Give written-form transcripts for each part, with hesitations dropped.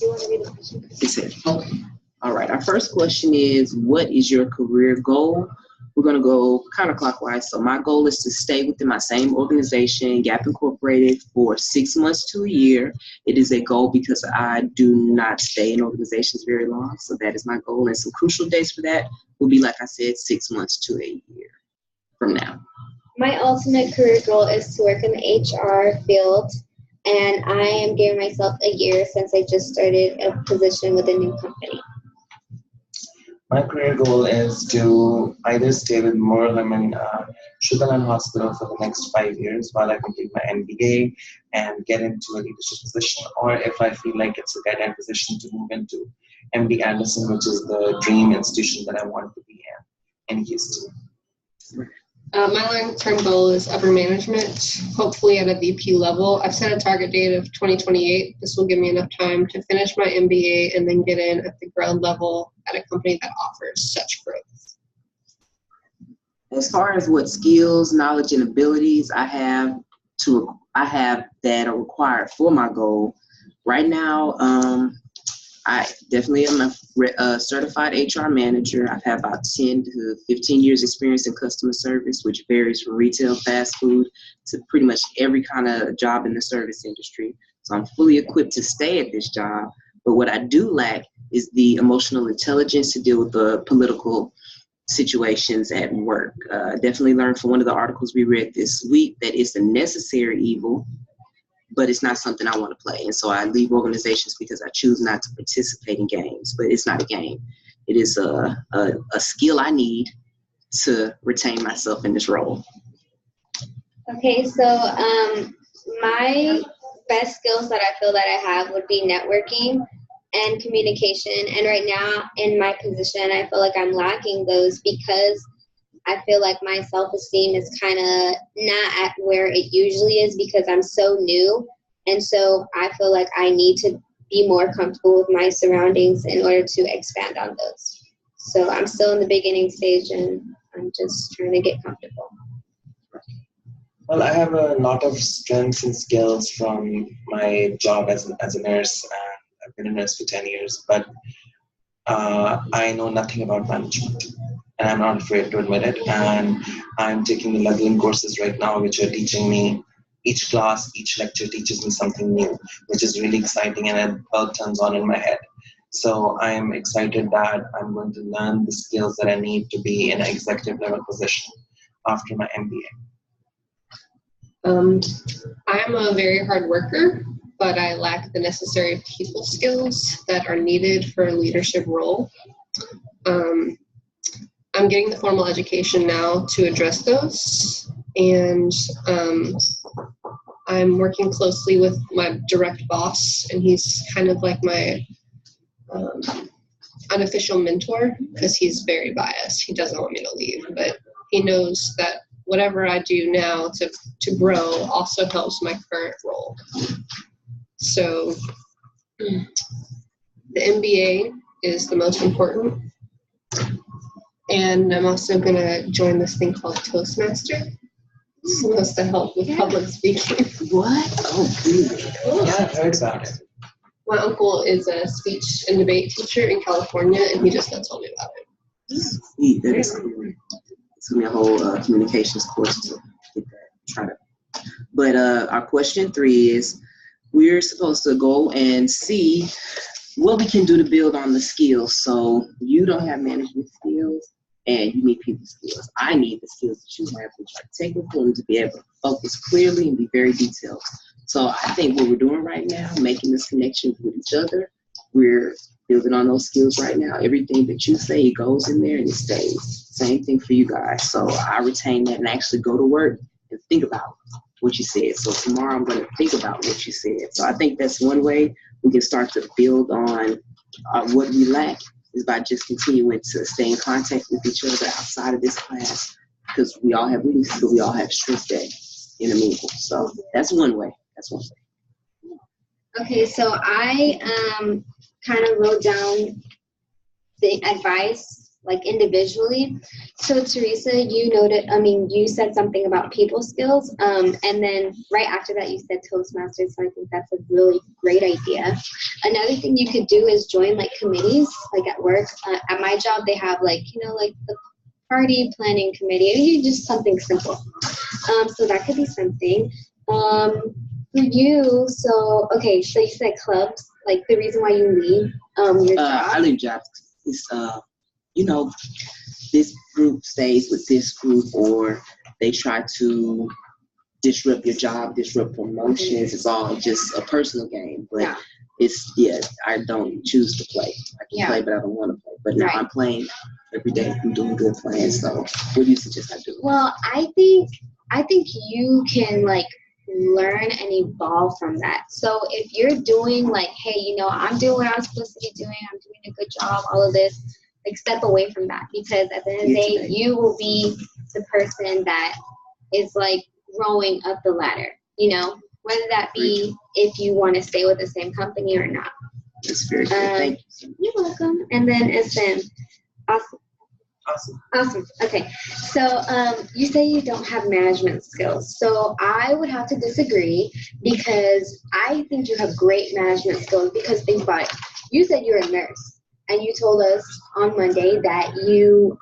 you want to read the question? It said, okay. All right. Our first question is, what is your career goal? We're going to go counterclockwise. So my goal is to stay within my same organization, Gap Incorporated, for 6 months to a year. It is a goal because I do not stay in organizations very long. So that is my goal. And some crucial dates for that will be, like I said, 6 months to a year from now. My ultimate career goal is to work in the HR field. And I am giving myself a year since I just started a position with a new company. My career goal is to either stay with Moorheim Sugarland Hospital for the next 5 years while I complete my MBA and get into a leadership position, or if I feel like it's a dead-end position, to move into MD Anderson, which is the dream institution that I want to be in Houston. My long-term goal is upper management, hopefully at a VP level. I've set a target date of 2028. This will give me enough time to finish my MBA and then get in at the ground level at a company that offers such growth. As far as what skills, knowledge, and abilities I have that are required for my goal, right now, I definitely am a certified HR manager. I've had about 10 to 15 years experience in customer service, which varies from retail, fast food, to pretty much every kind of job in the service industry. So I'm fully equipped to stay at this job. But what I do lack is the emotional intelligence to deal with the political situations at work. Definitely learned from one of the articles we read this week that it's a necessary evil, but it's not something I want to play. And so I leave organizations because I choose not to participate in games. But it's not a game. It is a skill I need to retain myself in this role. Okay, so my best skills that I feel that I have would be networking and communication. And right now in my position, I feel like I'm lacking those because I feel like my self-esteem is kind of not at where it usually is because I'm so new. And so I feel like I need to be more comfortable with my surroundings in order to expand on those. So I'm still in the beginning stage and I'm just trying to get comfortable. Well, I have a lot of strengths and skills from my job as a nurse. I've been a nurse for 10 years, but I know nothing about management. And I'm not afraid to admit it. And I'm taking the leveling courses right now, which are teaching me, each class, each lecture teaches me something new, which is really exciting, and a bulb turns on in my head. So I'm excited that I'm going to learn the skills that I need to be in an executive level position after my MBA. I am a very hard worker, but I lack the necessary people skills that are needed for a leadership role. I'm getting the formal education now to address those, and I'm working closely with my direct boss, and he's kind of like my unofficial mentor because he's very biased. He doesn't want me to leave, but he knows that whatever I do now to grow also helps my current role. So the MBA is the most important. And I'm also going to join this thing called Toastmaster. It's supposed to help with public speaking. What? Oh, good. Yeah, I've heard about it. My uncle is a speech and debate teacher in California, and he just told me about it. Sweet. That is cool. It's going to be a whole communications course to get that. Try to. But our question 3 is, we're supposed to go and see what we can do to build on the skills. So you don't have management skills and you need people skills. I need the skills that you have, which are technical, and to be able to focus clearly and be very detailed. So I think what we're doing right now, making this connection with each other, we're building on those skills right now. Everything that you say, it goes in there and it stays. Same thing for you guys. So I retain that and actually go to work and think about what you said. So tomorrow I'm going to think about what you said. So I think that's one way we can start to build on what we lack, is by just continuing to stay in contact with each other outside of this class, because we all have weaknesses, but we all have strengths that intermingle. So that's one way. That's one way. Okay, so I kind of wrote down the advice like individually. So Teresa, you said something about people skills, and then right after that you said Toastmasters, so I think that's a really great idea. Another thing you could do is join like committees, like at work. At my job, they have like the party planning committee, just something simple. So that could be something. For you, so you said clubs, like the reason why you leave your job. I leave jobs. It's this group stays with this group, or they try to disrupt your job, disrupt promotions. It's all just a personal game, but I don't choose to play. I can play, but I don't want to play. But now I'm playing every day. I'm doing good playing. So what do you suggest I do? Well, I think you can like learn and evolve from that. So if you're doing like, hey, I'm doing what I'm supposed to be doing, I'm doing a good job, all of this, like step away from that, because at the end of the day, you will be the person that is like growing up the ladder, whether that be if you want to stay with the same company or not. That's very good. Thank you. You're welcome. And then SM, Awesome. Okay. So you say you don't have management skills. So I would have to disagree, because I think you have great management skills, because think about it. You said you're a nurse, and you told us on Monday that you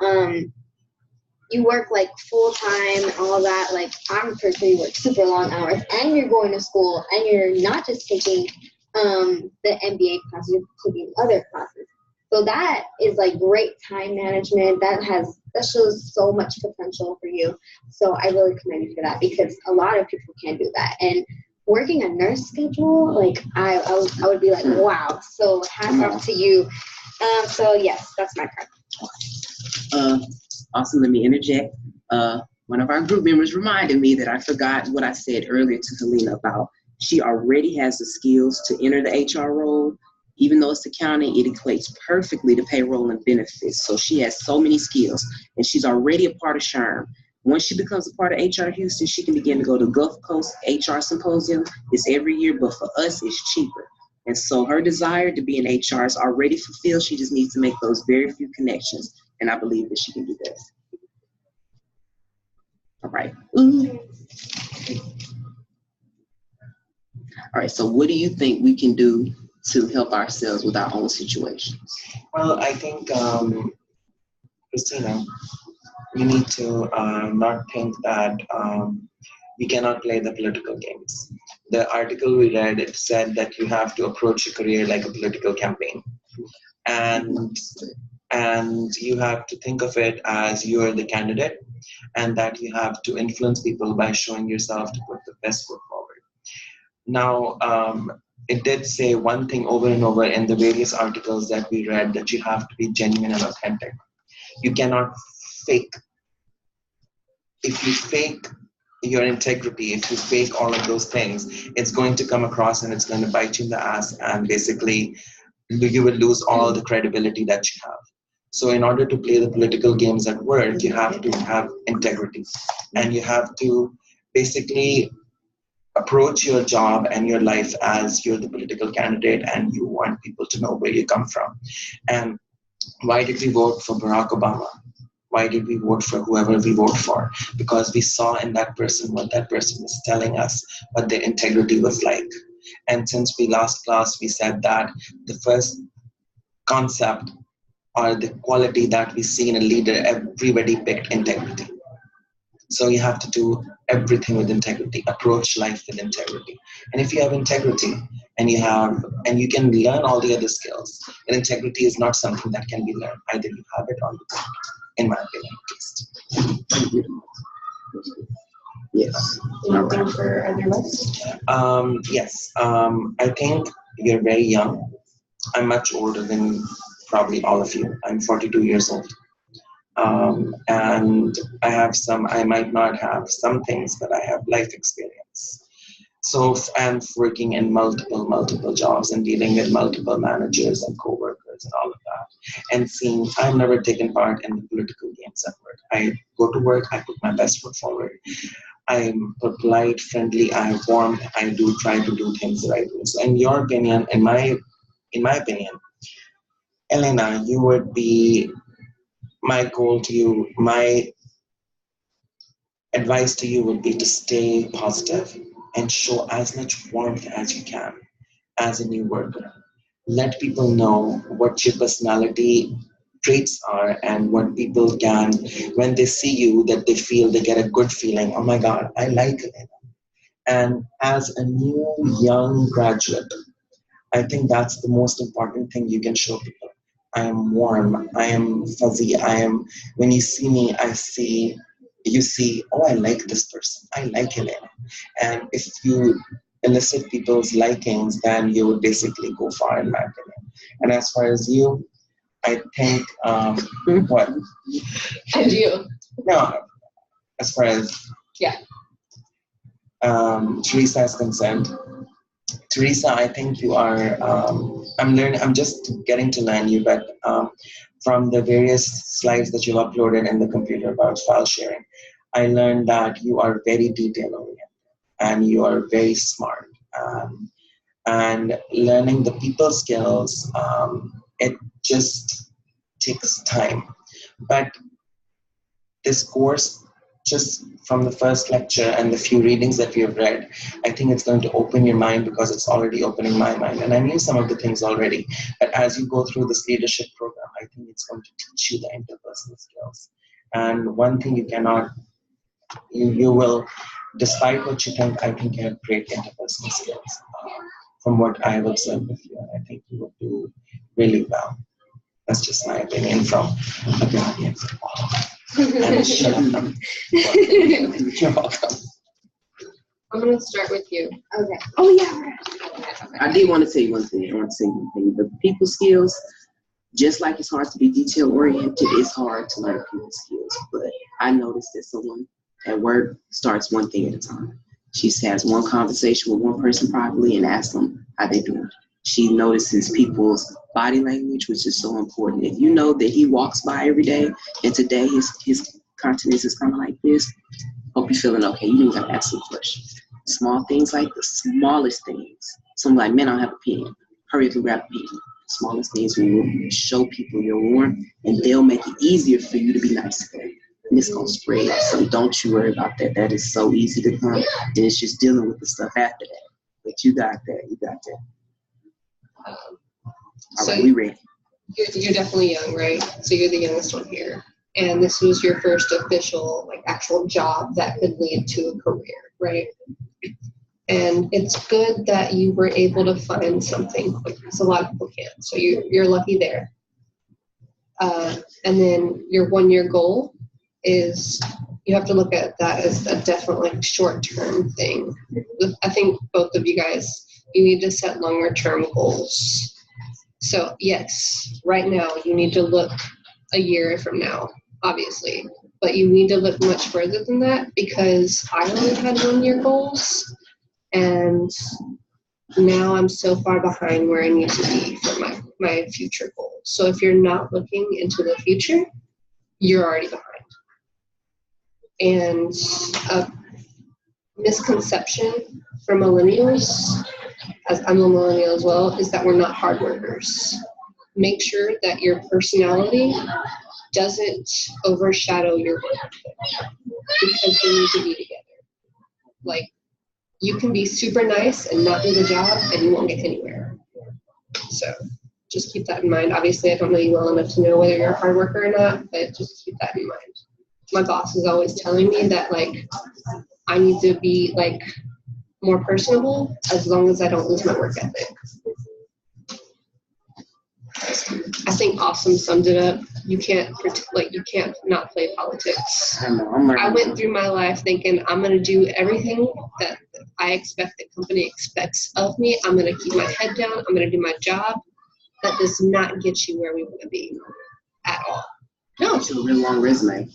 work like full time and all that. Like I'm a person who works super long hours, and you're going to school, and you're not just taking the MBA classes, you're taking other classes. So that is like great time management. That shows so much potential for you. So I really commend you for that, because a lot of people can't do that. And working a nurse schedule, like I would be like, wow. So hats off to you. So yes, that's my part. Also, let me interject. One of our group members reminded me that I forgot what I said earlier to Helena about she already has the skills to enter the HR role. Even though it's accounting, it equates perfectly to payroll and benefits. So she has so many skills, and she's already a part of SHRM. Once she becomes a part of HR Houston, she can begin to go to Gulf Coast HR Symposium. It's every year, but for us, it's cheaper. And so her desire to be in HR is already fulfilled. She just needs to make those very few connections, and I believe that she can do this. All right. All right, so what do you think we can do to help ourselves with our own situations? Well, I think, Christina, we need to not think that we cannot play the political games. The article we read, it said that you have to approach your career like a political campaign. And you have to think of it as you're the candidate, and that you have to influence people by showing yourself to put the best foot forward. Now, it did say one thing over and over in the various articles that we read, that you have to be genuine and authentic. You cannot fake. If you fake your integrity, if you fake all of those things, it's going to come across and it's going to bite you in the ass, and basically you will lose all the credibility that you have. So in order to play the political games at work, you have to have integrity, and you have to basically approach your job and your life as you're the political candidate, and you want people to know where you come from. And why did we vote for Barack Obama? Why did we vote for whoever we vote for? Because we saw in that person what that person was telling us, what their integrity was like. And since we last class, we said that the first concept or the quality that we see in a leader, everybody picked integrity. So you have to do everything with integrity, approach life with integrity. And if you have integrity and you can learn all the other skills, and integrity is not something that can be learned. Either you have it or you don't, in my opinion, at least. Yes. Anything for other list? Yes. I think you're very young. I'm much older than probably all of you. I'm 42 years old. And I might not have some things, but I have life experience. So I'm working in multiple jobs and dealing with multiple managers and co-workers and all of that. And I've never taken part in the political games at work. I go to work, I put my best foot forward. I'm polite, friendly, I'm warm, I do try to do things the right way. So in your opinion, in my opinion, Elena, you would be my goal to you, my advice to you would be to stay positive and show as much warmth as you can as a new worker. Let people know what your personality traits are and what people can, when they see you, that they feel, they get a good feeling. Oh my God, I like it. And as a new young graduate, I think that's the most important thing you can show people. I am warm, I am fuzzy, when you see me, you see, oh, I like this person, I like Elena. And if you elicit people's likings, then you would basically go far in my opinion. And as far as you, I think, what? And you? No, as far as Yeah. Teresa is concerned, Teresa, I think you are, I'm just getting to learn you, but from the various slides that you've uploaded in the computer about file sharing, I learned that you are very detail oriented and you are very smart. And learning the people skills, it just takes time. But this course, just from the first lecture and the few readings that we have read, I think it's going to open your mind because it's already opening my mind. And I knew some of the things already, but as you go through this leadership program, I think it's going to teach you the interpersonal skills. And one thing you will, despite what you think, I think you have great interpersonal skills from what I have observed with you. And I think you will do really well. That's just my opinion from a good audience. And shut up. You're welcome. I'm going to start with you. Okay. Oh yeah. I did want to tell you one thing. The people skills, just like it's hard to be detail oriented, it's hard to learn people skills. But I noticed that someone at work starts one thing at a time. She has one conversation with one person privately and asks them how they doing. She notices people's body language, which is so important. If you know that he walks by every day and today his countenance is kind of like this, hope you're feeling okay. You didn't got to ask some questions. Small things like the smallest things. Someone like, man, I don't have a pen. Hurry up and grab a pen. Smallest things will show people you're warm and they'll make it easier for you to be nice to them. And it's going to spread. So don't you worry about that. That is so easy to come. And it's just dealing with the stuff after that. But you got that. You got that. All right, we ready. You're definitely young, right? So you're the youngest one here. And this was your first official, actual job that could lead to a career, right? And it's good that you were able to find something quick, because a lot of people can't. So you're lucky there. And then your 1-year goal is, you have to look at that as a definitely short-term thing. I think both of you guys, you need to set longer-term goals. So yes, right now you need to look a year from now, obviously, but you need to look much further than that, because I only had 1-year goals, and now I'm so far behind where I need to be for my future goals. So if you're not looking into the future, you're already behind. And a misconception for millennials, as I'm a millennial as well, is that we're not hard workers. Make sure that your personality doesn't overshadow your work, because they need to be together. You can be super nice and not do the job, and you won't get anywhere. So just keep that in mind. Obviously, I don't know you well enough to know whether you're a hard worker or not, but just keep that in mind. My boss is always telling me that I need to be more personable, as long as I don't lose my work ethic. I think Awesome summed it up. You can't not play politics. I went through my life thinking I'm going to do everything that I expect the company expects of me. I'm going to keep my head down. I'm going to do my job. That does not get you where we want to be at all. No. It's a real long resume.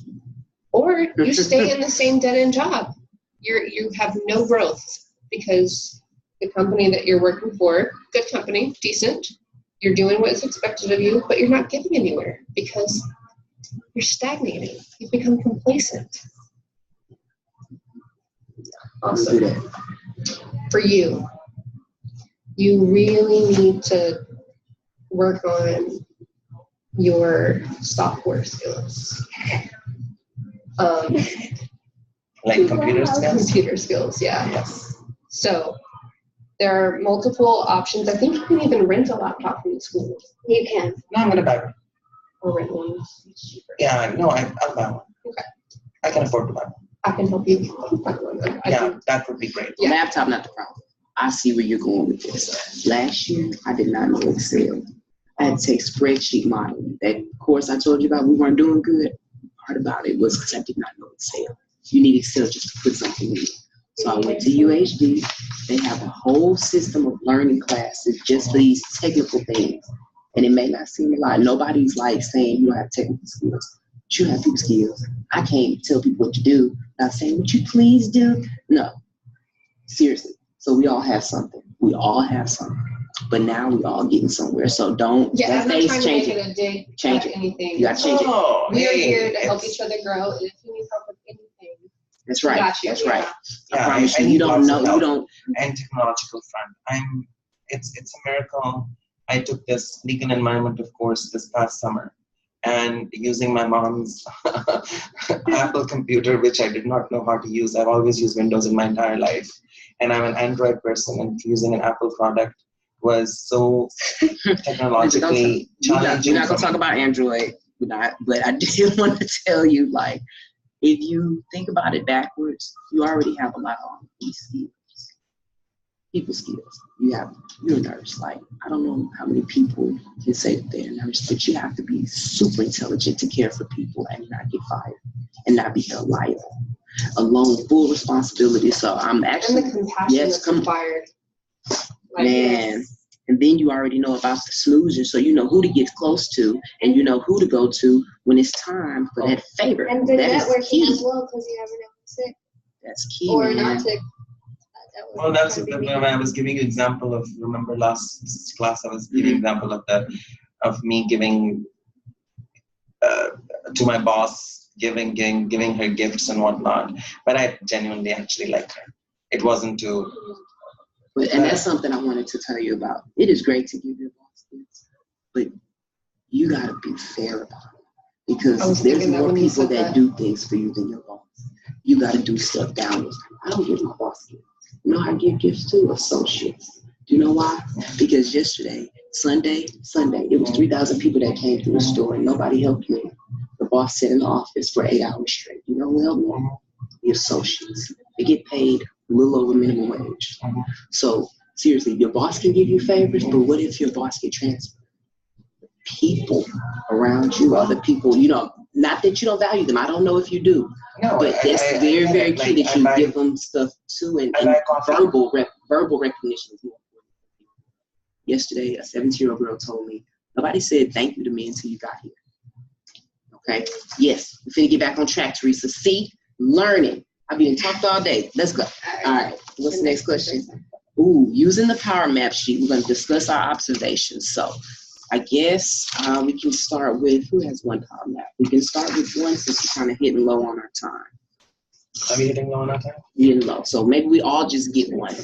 Or you stay in the same dead-end job. You have no growth, because the company that you're working for, good company, decent, you're doing what is expected of you, but you're not getting anywhere because you're stagnating. You've become complacent. Awesome. For you really need to work on your software skills. Um, Like computer skills? Computer skills, yeah. Yes. So there are multiple options. I think you can even rent a laptop from the school You can. No, I'm gonna buy one. or rent one. It's cheaper. Yeah, no, I'll buy one. Okay. I can afford to buy one. I can help you find one. Yeah, that would be great. Yeah. Laptop, not the problem. I see where you're going with this. Last year, I did not know Excel. I had to take spreadsheet modeling. That course I told you about, we weren't doing good. Part about it was because I did not know Excel. You need Excel just to put something in. So I went to UHD. They have a whole system of learning classes just for these technical things. And it may not seem a lot. Nobody's like saying you don't have technical skills. But you have people skills. I can't tell people what to do. Not saying, would you please do? No. Seriously. So we all have something. We all have something. But now we all getting somewhere. So don't Yeah, that I'm not face trying to change make it. it a dig Change at it. anything. You gotta change it. Oh, We are hey, here to help it's- each other grow, and if you need help with anything, That's right. Gotcha. That's right. I Yeah, promise I you. need You don't lots know. of You help. don't. And technological front. It's a miracle. I took this legal environmental course this past summer, and using my mom's Apple computer, which I did not know how to use. I've always used Windows in my entire life, and I'm an Android person, and using an Apple product was so technologically challenging. We're not gonna for talk me. about Android. We're not. But I did want to tell you, like, if you think about it backwards, you already have a lot on these skills. People skills. You're a nurse. Like, I don't know how many people can say that they're a nurse, but you have to be super intelligent to care for people and not get fired and not be held liable. Alone, full responsibility. So I'm and actually, the compassion yes, that's come- required. Like, man. And then you already know about the snoozer, so you know who to get close to, and you know who to go to when it's time for that favor. And good That is networking key. as well, because you never know who's sick That's key, or man. not sick. Well, that's when I was giving you example of. Remember last class, I was giving example of me giving to my boss, giving her gifts and whatnot. But I genuinely actually like her. It wasn't to. And that's something I wanted to tell you about. It is great to give your boss gifts, but you gotta be fair about it I because was there's thinking that more when you people said that that. do things for you than your boss. You gotta do stuff down. I don't give my boss gifts. You know, I give gifts to associates. Do you know why? Because yesterday, Sunday, it was 3,000 people that came through the store and nobody helped me. The boss sat in the office for 8 hours straight. You know who helped me? The associates. They get paid a little over minimum wage. So seriously, your boss can give you favors, but what if your boss get transferred? People around you are the people, you know, not that you don't value them. I don't know if you do, No, but that's very, very key that you give them stuff too, and verbal recognition is more important. Yesterday, a 17-year-old girl told me, nobody said thank you to me until you got here. Okay? Yes, we're finna get back on track, Teresa. See? Learning. I've been talked all day. Let's go. All right. What's the next question? Ooh, using the power map sheet, we're going to discuss our observations. So I guess we can start with, who has one power map? We can start with one since we're kind of hitting low on our time. Are we hitting low on our time? Hitting low. So maybe we all just get one.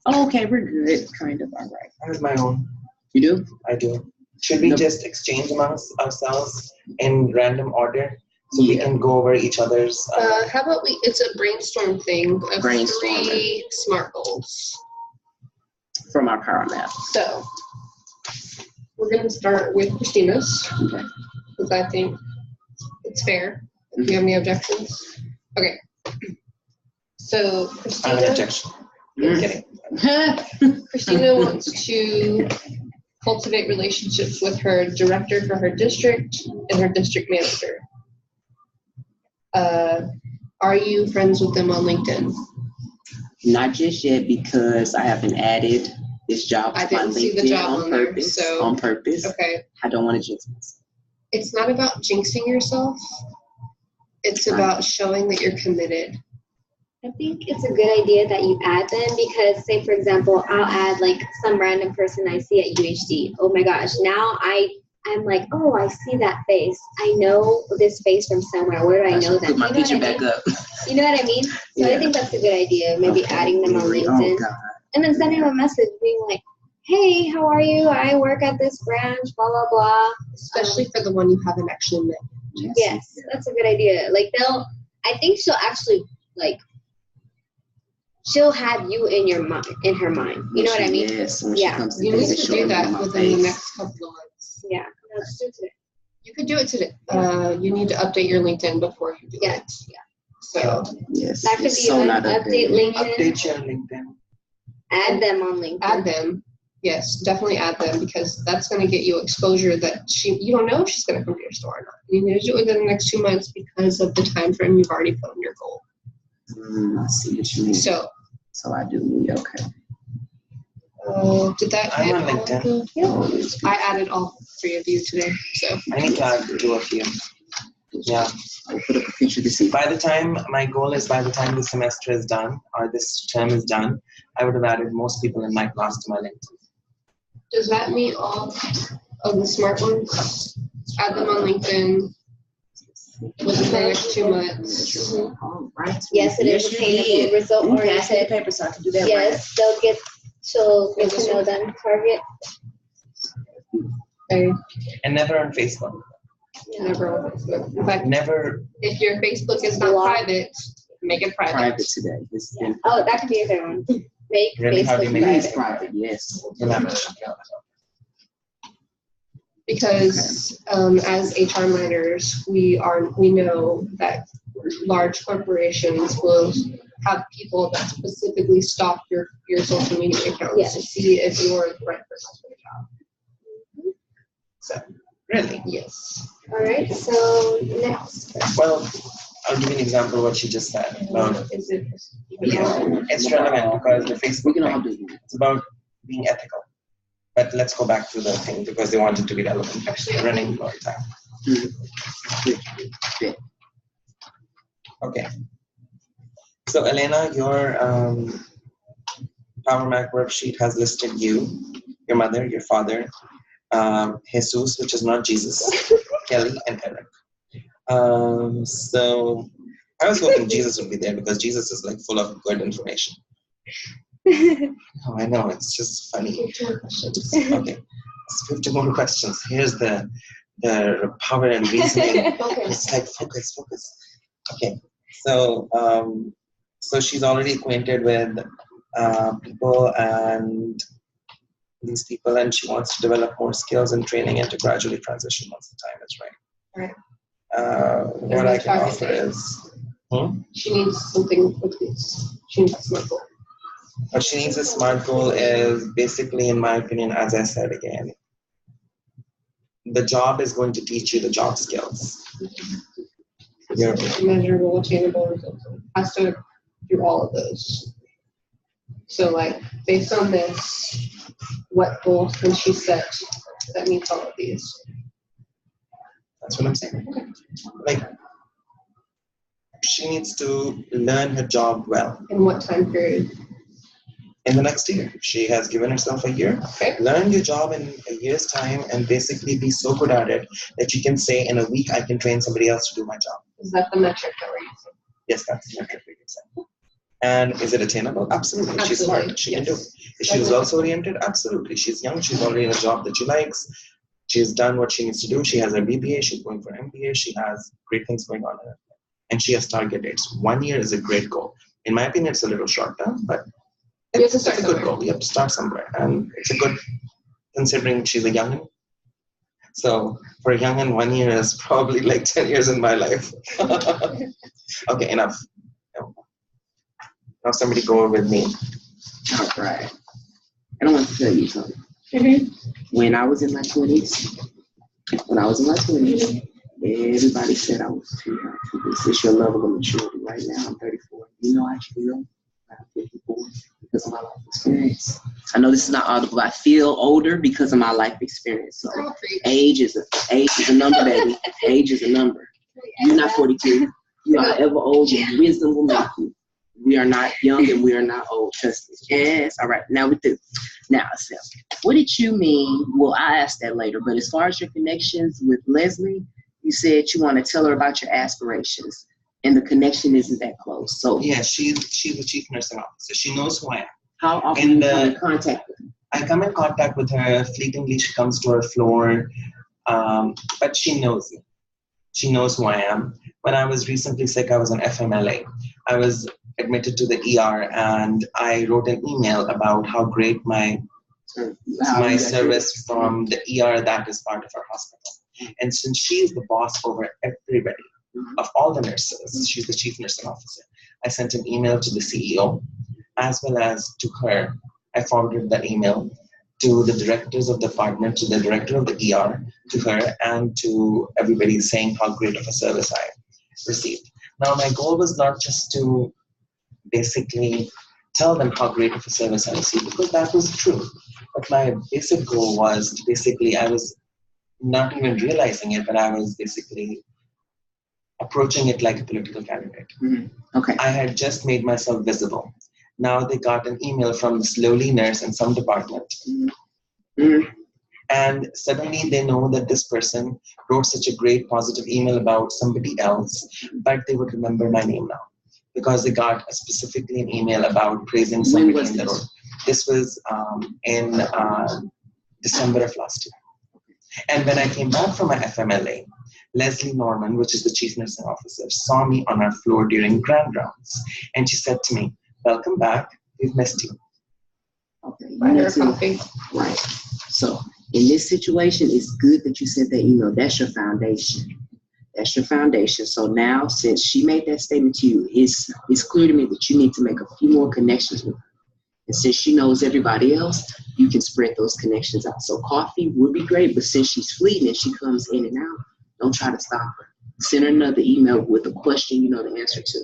Oh, okay, we're good. Kind of. All right. I have my own. You do? I do. Should we No. just exchange amongst ourselves in random order so we Yeah. can go over each other's? How about it's a brainstorm thing of Brainstorming. 3 SMART goals. From our power map. So we're going to start with Christina's Okay. because I think it's fair. If you have any objections, okay. So I have an Christina, objection. I'm kidding. Christina wants to cultivate relationships with her director for her district and her district manager. Are you friends with them on LinkedIn? Not just yet because I haven't added this job I to my didn't see the LinkedIn job on on there, purpose. so- On purpose. Okay. I don't want to jinx myself. It's not about jinxing yourself. It's about showing that you're committed. I think it's a good idea that you add them because, say, for example, I'll add like some random person I see at UHD. Oh my gosh, now I'm like, oh, I see that face. I know this face from somewhere. Where do I know them? Put my You know picture what I back mean? up. You know what I mean? So Yeah. I think that's a good idea. Maybe Okay. adding them on LinkedIn. Oh, God. And then sending them a message being like, hey, how are you? I work at this branch, blah, blah, blah. Especially for the one you haven't actually met. Yes, that's a good idea. Like I think she'll actually she'll have you in her mind. You know what I mean? Yes. When Yeah. she comes You need visit, to she'll do remember that my within the face. next couple of months. Yeah. Let's do it. You could do it today. You need to update your LinkedIn before you do it. Yes. Yeah. So Yes. That could it's be so an not update updated. LinkedIn. Update your LinkedIn. Add them on LinkedIn. add them. Yes, definitely add them because that's going to get you exposure that you don't know if she's going to come to your store or not. You need to do it within the next 2 months because of the time frame you've already put on your goal. I see what you mean. So I do. Okay. did that I'm hit on all of LinkedIn. the- I added all 3 of you today. So I need to add 2 of you. Yeah. I'll put up a picture to see. My goal is by the time the semester is done or this term is done, I would have added most people in my class to my LinkedIn. does that mean all of the smart ones? Add them on LinkedIn within the next 2 months. Right. Yes, it is attainable, result You pass me the oriented. paper so I can do that. Yes, she'll get to know them. Target. Okay. And never on Facebook. Never on Facebook. In fact, Never. if your Facebook is not Block. private, make it private. Private today. It's been Oh, that could be a good one. Make Really? How do you Facebook make private. it's private. Yes. Never. Because as HR minors, we know that large corporations will have people that specifically stalk your social media accounts Yes. to see if you're the right person for the job. So Really? yes. All right. So next. Well, I'll give you an example of what she just said. Is it? Yeah, it's relevant because the We Facebook can all thing, do it. it's about being ethical. But let's go back to the thing because they want it to be relevant. Actually, running all the time. Yeah. Okay. So Elena, your Power Mac worksheet has listed you, your mother, your father, Jesus, which is not Jesus, Kelly, and Eric. So I was hoping Jesus would be there because Jesus is like full of good information. Oh, I know, it's just funny. Okay, it's 50 more questions. Here's the power and reasoning. It's like focus. Okay, so she's already acquainted with people and these people, and she wants to develop more skills and training and to gradually transition once the time is right. Right. What I can offer is, She needs something with this. She needs a smart goal. what she needs a smart goal is basically, in my opinion, as I said again, the job is going to teach you the job skills. Your Measurable, attainable results. Has to do all of those. So, like, based on this, what goals can she set that meets all of these? That's what I'm saying. Like, she needs to learn her job well. In what time period? In the next year, she has given herself a year. Okay. Learn your job in a year's time and basically be so good at it that you can say, in a week, I can train somebody else to do my job. Is that the metric that we're using? Yes, that's the metric we can say. And is it attainable? Absolutely. She's Absolutely, smart. She can do it. yes. Is she results oriented? Absolutely. She's young. She's already in a job that she likes. She's done what she needs to do. She has her BBA. She's going for MBA. She has great things going on in her life. And she has target dates. 1 year is a great goal. In my opinion, it's a little short term, but You have to it's start a good somewhere. goal. You have to start somewhere. And it's a good, considering she's a youngin'. So for a youngin', 1 year is probably like 10 years in my life. Okay, enough. Now somebody go with me. All right. And I want to tell you something. When I was in my 20s, everybody said I was too young for this. It's your level of maturity. Right now, I'm 34. You know, I feel I'm 54 because of my life experience. I know this is not audible. I feel older because of my life experience. So age is a number, baby. Age is a number. You're not 42. You are ever old, and wisdom will make you. We are not young and we are not old. Trust me. Yes. All right. Now we do. Now, Seth, what did you mean? Well, I asked that later, but as far as your connections with Leslie, you said you want to tell her about your aspirations, and the connection isn't that close. So Yeah, she's the chief nursing officer. She knows who I am. how often And, you come in contact with her? I come in contact with her fleetingly. She comes to our floor, but she knows me. She knows who I am. When I was recently sick, I was on FMLA. I was admitted to the ER, and I wrote an email about how great my service from the ER that is part of our hospital. And since she is the boss over everybody, of all the nurses, she's the chief nursing officer, I sent an email to the CEO as well as to her. I forwarded that email to the directors of the department, to the director of the ER, to her, and to everybody saying how great of a service I received. Now, my goal was not just to basically tell them how great of a service I received, because that was true. But my basic goal was to basically, I was not even realizing it, but I was basically approaching it like a political candidate. Okay. I had just made myself visible. Now they got an email from this lowly nurse in some department. And suddenly they know that this person wrote such a great positive email about somebody else, but they would remember my name now because they got specifically an email about praising somebody in the road. This was in December of last year. And when I came back from my FMLA, Leslie Norman, which is the chief nursing officer, saw me on our floor during grand rounds. And she said to me, "Welcome back, we've missed you." Okay. Right. So in this situation, it's good that you sent that email. That's your foundation. That's your foundation. So now, since she made that statement to you, it's clear to me that you need to make a few more connections with her. And since she knows everybody else, you can spread those connections out. So coffee would be great, but since she's fleeting and she comes in and out, don't try to stop her. Send her another email with a question you know the answer to.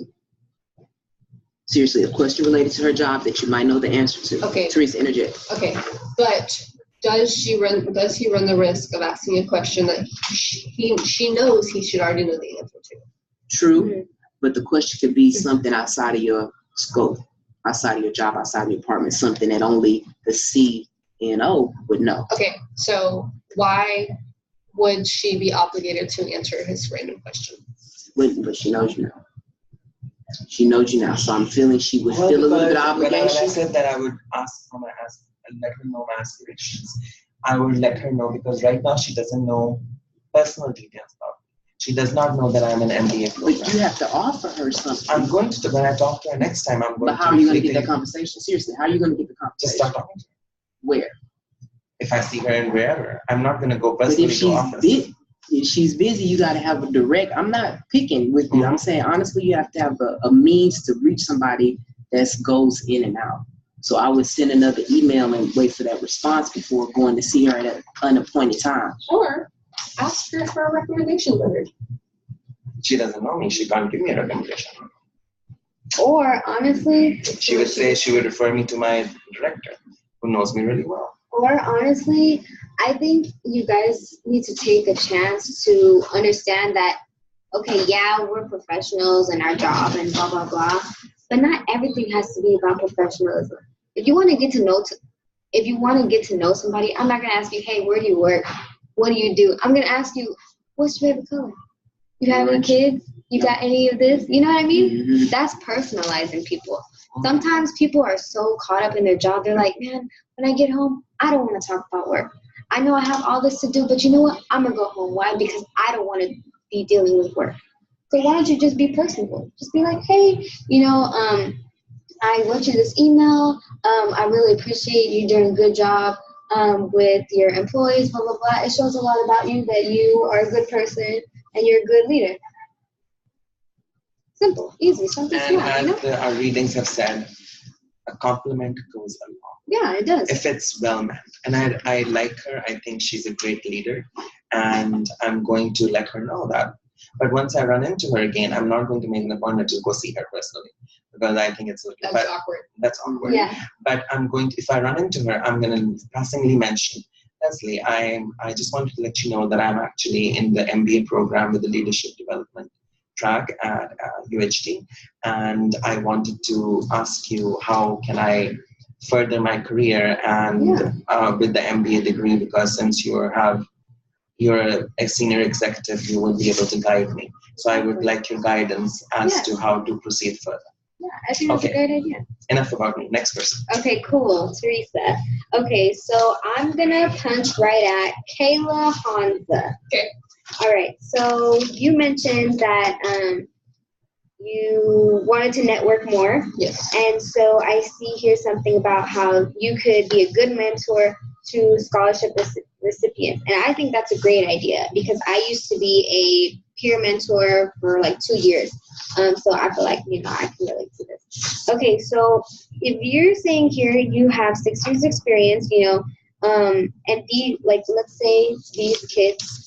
Seriously, a question related to her job that you might know the answer to. Okay. Teresa, interject. Okay, but does he run the risk of asking a question that she knows he should already know the answer to? True, but the question could be something outside of your scope, outside of your job, outside of your department, something that only the CNO would know. Okay, so why would she be obligated to answer his random question? But she knows you now. She knows you now, so I'm feeling she would feel a little bit of obligation. When I said that I would ask for and let her know my aspirations, I would let her know because right now she doesn't know personal details about me. She does not know that I'm an MBA program. But you have to offer her something. I'm going to, when I talk to her next time, I'm going to. But how are you going to get that conversation? Seriously, how are you going to get the conversation? Just start talking to her. Where? If I see her in wherever, I'm not going to go personally to office. If she's busy, you got to have a direct. I'm not picking with you. I'm saying, honestly, you have to have a means to reach somebody that goes in and out. So I would send another email and wait for that response before going to see her at an unappointed time. Or ask her for a recommendation letter. She doesn't know me. She can't give me a recommendation. Or honestly, she would say she would refer me to my director, who knows me really well. Or honestly, I think you guys need to take a chance to understand that, okay, yeah, we're professionals in our job and blah, blah, blah, but not everything has to be about professionalism. If you want to get to know somebody, I'm not going to ask you, hey, where do you work? What do you do? I'm going to ask you, what's your favorite color? You have any kids? You got any of this? You know what I mean? Mm-hmm. That's personalizing people. Sometimes people are so caught up in their job, they're like, man, when I get home, I don't want to talk about work. I know I have all this to do, but you know what? I'm going to go home. Why? Because I don't want to be dealing with work. So why don't you just be personable? Just be like, hey, I wrote you this email. I really appreciate you doing a good job with your employees, blah, blah, blah. It shows a lot about you that you are a good person and you're a good leader. Simple, easy, something and small, as our readings have said, a compliment goes a long. Yeah, it does. If it's well meant. And I like her. I think she's a great leader. And I'm going to let her know that. But once I run into her again, I'm not going to make an appointment to go see her personally. Because I think it's awkward. That's awkward. Yeah. But if I run into her, I'm going to passingly mention, Leslie, I just wanted to let you know that I'm actually in the MBA program with the leadership development track at UHD, and I wanted to ask you how can I further my career and with the MBA degree, because since you're a senior executive, you will be able to guide me. So I would like your guidance as to how to proceed further. Yeah, I think that's Okay. a great idea. Enough about me. Next person. Okay, cool. Teresa. Okay, so I'm gonna punch right at Kayla Hansa. Okay. All right, so you mentioned that you wanted to network more. Yes. And so I see here something about how you could be a good mentor to scholarship recipients. And I think that's a great idea because I used to be a peer mentor for like 2 years. So I feel like, I can relate to this. Okay, so if you're saying here you have 6 years experience, and let's say these kids,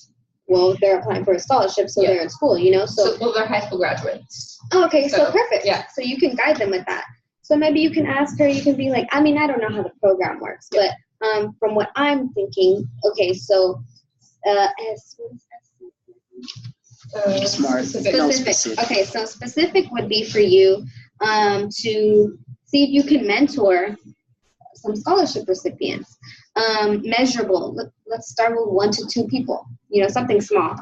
well, they're applying for a scholarship, so they're in school, So well, they're high school graduates. Oh, okay, so So, perfect. yeah. So you can guide them with that. So maybe you can ask her, you can be like, I don't know how the program works, but from what I'm thinking, okay, so Smart. Specific. No, specific. specific. Okay, so specific would be for you to see if you can mentor some scholarship recipients. Measurable. Let's start with 1 to 2 people. Something small.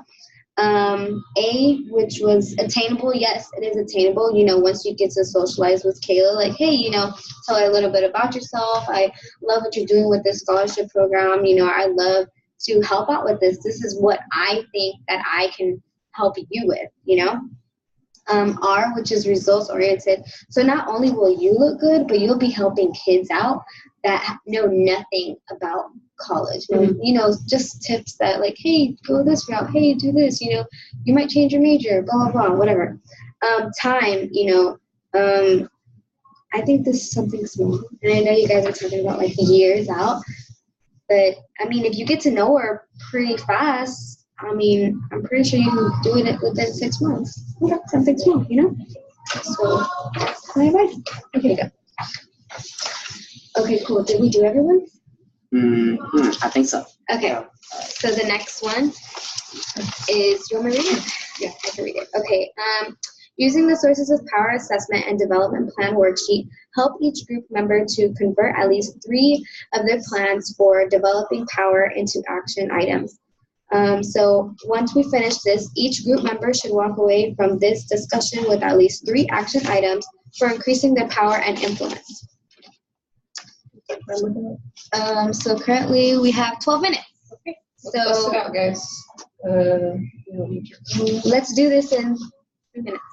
A, which was attainable. Yes, it is attainable. Once you get to socialize with Kayla, like, hey, tell her a little bit about yourself. I love what you're doing with this scholarship program. I love to help out with this. This is what I think that I can help you with, R, which is results oriented. So not only will you look good, but you'll be helping kids out that know nothing about college. Just tips that like, hey, go this route. Hey, do this. You might change your major. Blah blah blah. Whatever. Time. I think this is something small, and I know you guys are talking about like years out, but if you get to know her pretty fast, I'm pretty sure you can do it within 6 months. Okay, something small, So that's my advice. Okay, go. Okay, cool. Did we do everyone? I think so. Okay. Yeah. So the next one is, you want me to read it? Yeah, I can read it. Okay. Using the Sources of Power Assessment and Development Plan worksheet, help each group member to convert at least 3 of their plans for developing power into action items. So once we finish this, each group member should walk away from this discussion with at least 3 action items for increasing their power and influence. So currently we have 12 minutes. Okay. Let's bust it out, guys. Let's do this in 3 minutes.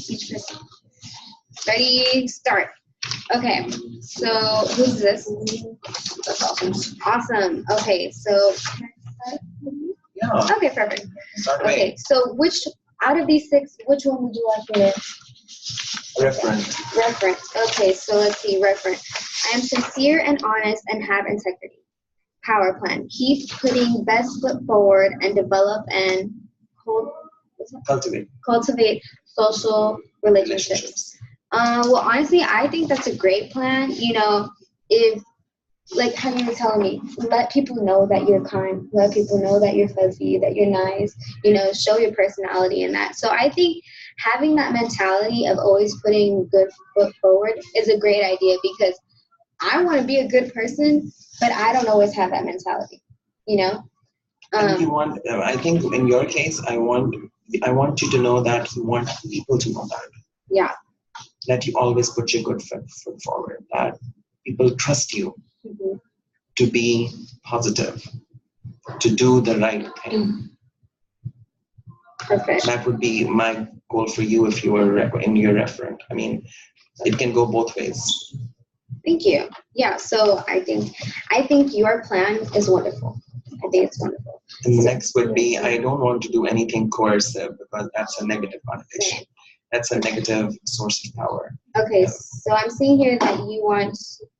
Each person. Ready, start. Okay, so who's this? That's awesome. Awesome. Okay, so Yeah. okay, perfect. Start away. Okay, so which out of these 6, which one would you like me to Referent. reference? Okay, so let's see, reference. I am sincere and honest and have integrity. Power plan. Keep putting best foot forward and develop and cultivate social relationships. Well, honestly, I think that's a great plan. If like how you were telling me, let people know that you're kind, let people know that you're fuzzy, that you're nice, show your personality in that. So I think having that mentality of always putting good foot forward is a great idea because I want to be a good person, but I don't always have that mentality, And you want, I think in your case, I want you to know that you want people to know that. Yeah. That you always put your good foot forward, that people trust you to be positive, to do the right thing. Perfect. That would be my goal for you if you were in your referent. It can go both ways. Thank you. Yeah, so I think your plan is wonderful. I think it's wonderful. And the next would be, I don't want to do anything coercive because that's a negative connotation. That's a negative source of power. Okay, so I'm seeing here that you want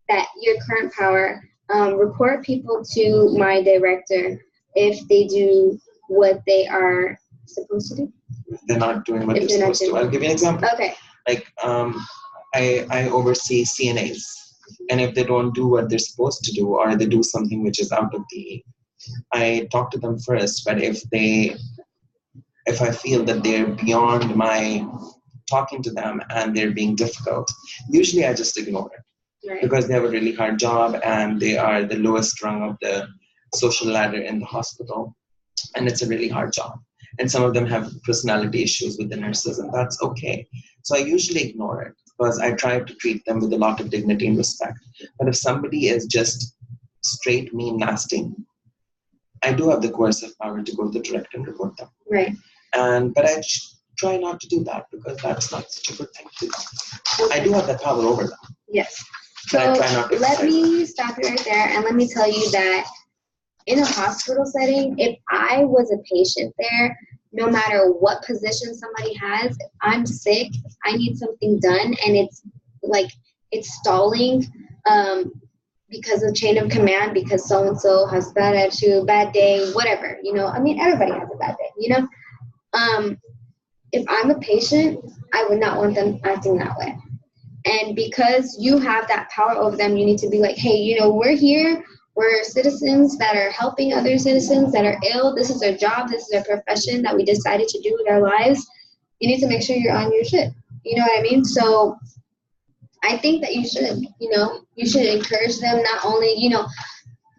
that your current power, report people to my director if they do what they are supposed to do. If they're not doing what If they're they're not supposed to. doing- I'll give you an example. Okay. Like, I oversee CNAs. And if they don't do what they're supposed to do, or they do something which is out of I talk to them first. But if I feel that they're beyond my talking to them and they're being difficult, usually I just ignore it. Right. Because they have a really hard job and they are the lowest rung of the social ladder in the hospital. And it's a really hard job. and some of them have personality issues with the nurses, and that's okay. So I usually ignore it because I try to treat them with a lot of dignity and respect. But if somebody is just straight mean nasty, I do have the coercive power to go to the director and report them. Right. But I try not to do that because that's not such a good thing to do. I do have that power over them. Yes. But So I try not to let exercise me stop you right there and let me tell you that in a hospital setting, if I was a patient there, no matter what position somebody has, if I'm sick, I need something done, and it's like it's stalling because of chain of command, because so and so has bad attitude, bad day, whatever. I mean, everybody has a bad day. If I'm a patient, I would not want them acting that way. And because you have that power over them, you need to be like, hey, we're here. We're citizens that are helping other citizens that are ill. This is our job. This is our profession that we decided to do with our lives. You need to make sure you're on your shit. You know what I mean? So I think that you should encourage them, not only,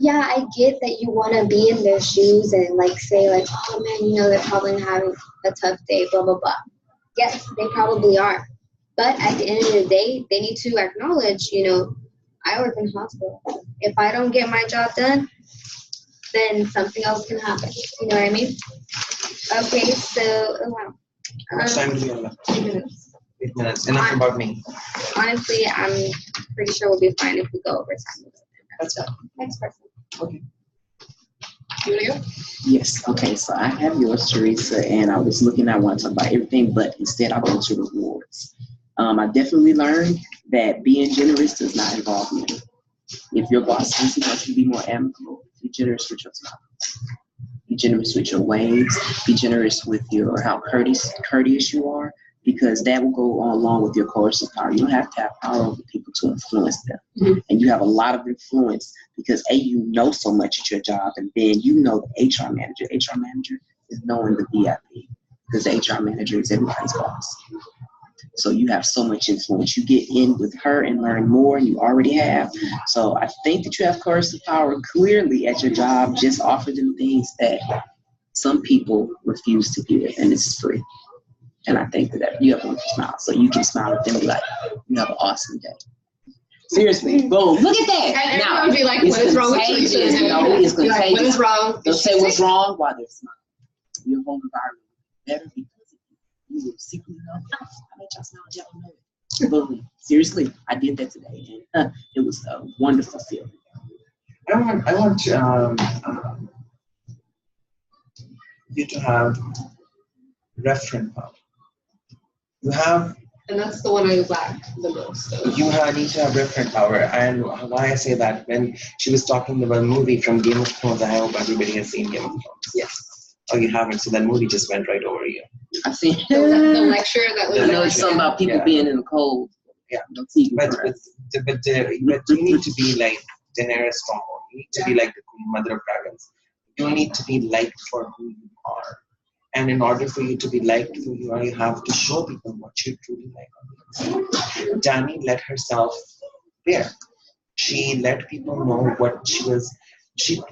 yeah, I get that you want to be in their shoes and like say like, oh man, they're probably having a tough day, blah, blah, blah. Yes, they probably are. But at the end of the day, they need to acknowledge, I work in a hospital. If I don't get my job done, then something else can happen. You know what I mean? Okay, so, oh wow. How much time do we have left? 8 minutes. 8 minutes. Enough about me. Honestly, I'm pretty sure we'll be fine if we go over time. That's So, next person. okay. You want to go? Yes. Okay. So I have yours, Teresa, and I was looking. I want to talk about everything, but instead I went to rewards. I definitely learned that being generous does not involve money. If your boss thinks he wants you to be more amicable, be generous with your time. Be generous with your ways. Be generous with how courteous you are, because that will go along with your coercive power. You have to have power over people to influence them. Mm-hmm. And you have a lot of influence because you know so much at your job, and then you know the HR manager. HR manager is knowing the VIP because the HR manager is everybody's boss. So you have so much influence. You get in with her and learn more, and you already have. So I think that you have coercive power clearly at your job. Just offer them things that some people refuse to give, and it's free. And I think that you have a wonderful smile. So you can smile at them and be like, you have an awesome day. Seriously, boom, look at that. And everyone would be like, what is wrong with Teresa? It's Be like, what contagious. is wrong? They'll say what's wrong while they're smiling. Your whole environment better because you will secretly know. I made y'all smile, y'all don't know it. Boom. Seriously, I did that today, and it was a wonderful feeling. I want you to have referent power. You have. And that's the one I lack the most. So. You need to have referent power. And why I say that, when she was talking about a movie from Game of Thrones, I hope everybody has seen Game of Thrones. Yes. Oh, you haven't, so that movie just went right over you. I've seen The lecture that was. I know it's something about people being in the cold. Yeah. No TV But for us. you need to be like Daenerys Stormborn. You need to be like the Queen Mother of Dragons. You need to be liked for who you are. And in order for you to be liked for who you are, you have to show people what you truly like. Dani let herself bear. She let people know what she was. She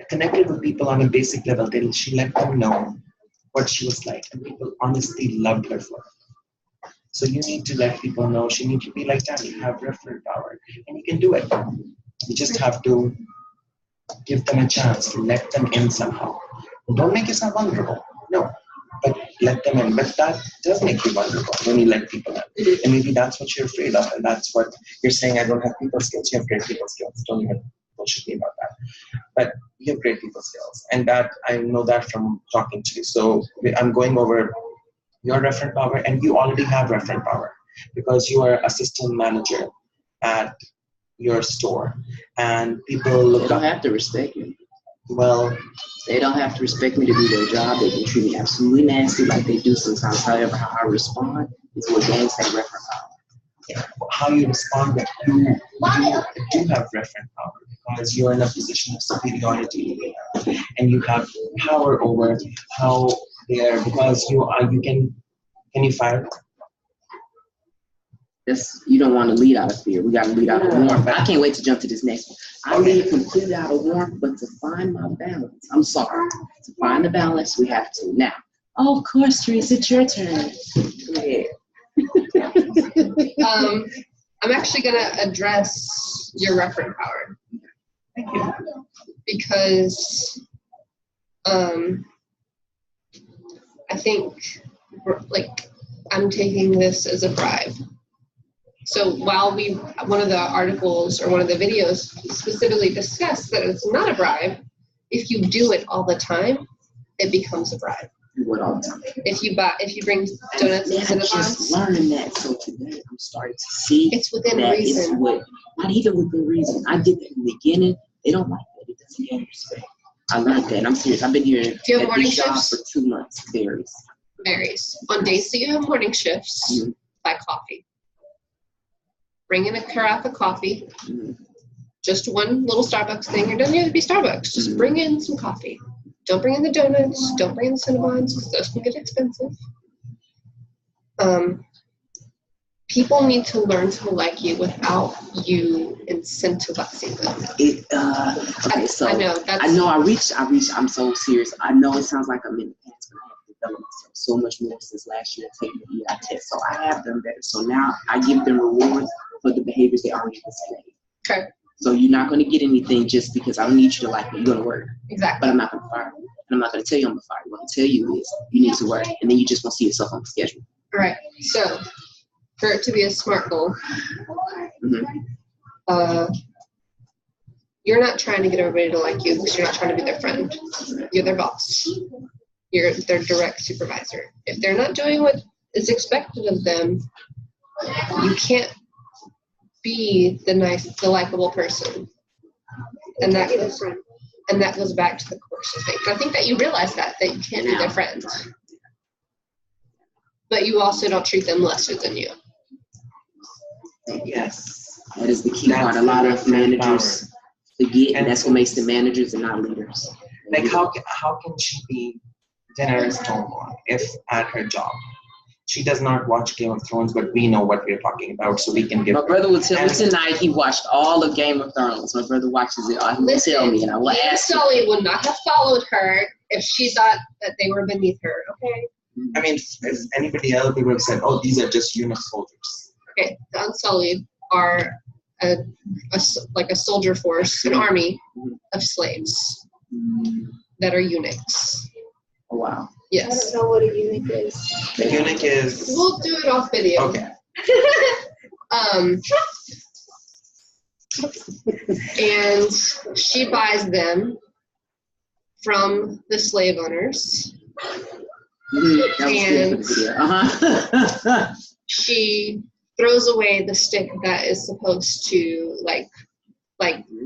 connected with people on a basic level. She let them know what she was like, and people honestly loved her for it. So you need to let people know. She needs to be like Dani, have referent power, and you can do it. You just have to give them a chance, let them in somehow. Don't make yourself vulnerable. No, but let them in. But that does make you vulnerable when you let people in. And maybe that's what you're afraid of, and that's what you're saying. I don't have people skills. You have great people skills. Don't even bullshit me about that. But you have great people skills, and that I know that from talking to you. So I'm going over your referent power, and you already have referent power because you are assistant manager at your store, and people look They up. don't have to respect me. Well, they don't have to respect me to do their job. They can treat me absolutely nasty like they do sometimes. However, how I respond is what gains that referent power. How you respond, but you do have referent power because you're in a position of superiority, and you have power over how they are, because you can you fire them? You don't want to lead out of fear. We got to lead out of No, warmth. but- I can't wait to jump to this next one. I Okay. lead completely out of warmth, but to find my balance. I'm sorry. To find the balance, we have to. Now, of course, Teresa, it's your turn. Go ahead. I'm actually going to address your referent power. Thank you. Because I think I'm taking this as a bribe. So while one of the articles or one of the videos specifically discussed that it's not a bribe, if you do it all the time, it becomes a bribe. Do what all the time. If you bring donuts and I just Cinnabons, learned that. So today I'm starting to see it's within that reason. not even within reason. I did that in the beginning. They don't like that. It doesn't gain respect. I learned that, and I'm serious. I've been here Do you have at morning this job shifts? for 2 months. Varies. On days that you have morning shifts, Mhm. buy coffee. Bring in a carafe of coffee. Mhm. Just one little Starbucks thing. It doesn't have to be Starbucks. Just Mhm. bring in some coffee. Don't bring in the donuts. Don't bring in the Cinnabons because those can get expensive. People need to learn to like you without you incentivizing them. Okay, so I know I know I reached. I'm so serious. I know it sounds like I'm in the past, but I have developed myself so much more since last year taking the EI test. So I have done better. So now I give them rewards for the behaviors they already displayed. Okay. So you're not going to get anything just because I don't need you to like me. You're going to work, but Exactly. I'm not going to fire you. And I'm not going to tell you I'm going to fire you. What I'm going to tell you is you need to work, and then you just won't see yourself on the schedule. All right. So for it to be a SMART goal, Mhm. you're not trying to get everybody to like you because you're not trying to be their friend. You're their boss. You're their direct supervisor. If they're not doing what is expected of them, you can't be the likable person. And that goes back to the coercion thing. I think that you realize that you can't be their friend. But you also don't treat them lesser than you. Yes. That is the key That's part. A lot the of referent managers forget, and And that's what makes them managers and not leaders. Like how can she be Daenerys Stormborn if at her job she does not watch Game of Thrones, but we know what we're talking about, so we can give. My brother will tell me And- tonight he watched all of Game of Thrones. My brother watches it. He will tell me, and I will me and ask him. Sully would not have followed her if she thought that they were beneath her. Okay. I mean, if anybody else would have said, "Oh, these are just unit soldiers." Okay. The Unsullied are a soldier force, an army of slaves that are eunuchs. Oh, wow. I Yes. don't know what a eunuch is. The eunuch is We'll do it off video. okay. And she buys them from the slave owners. That was good for the video. Uh-huh. She throws away the stick that is supposed to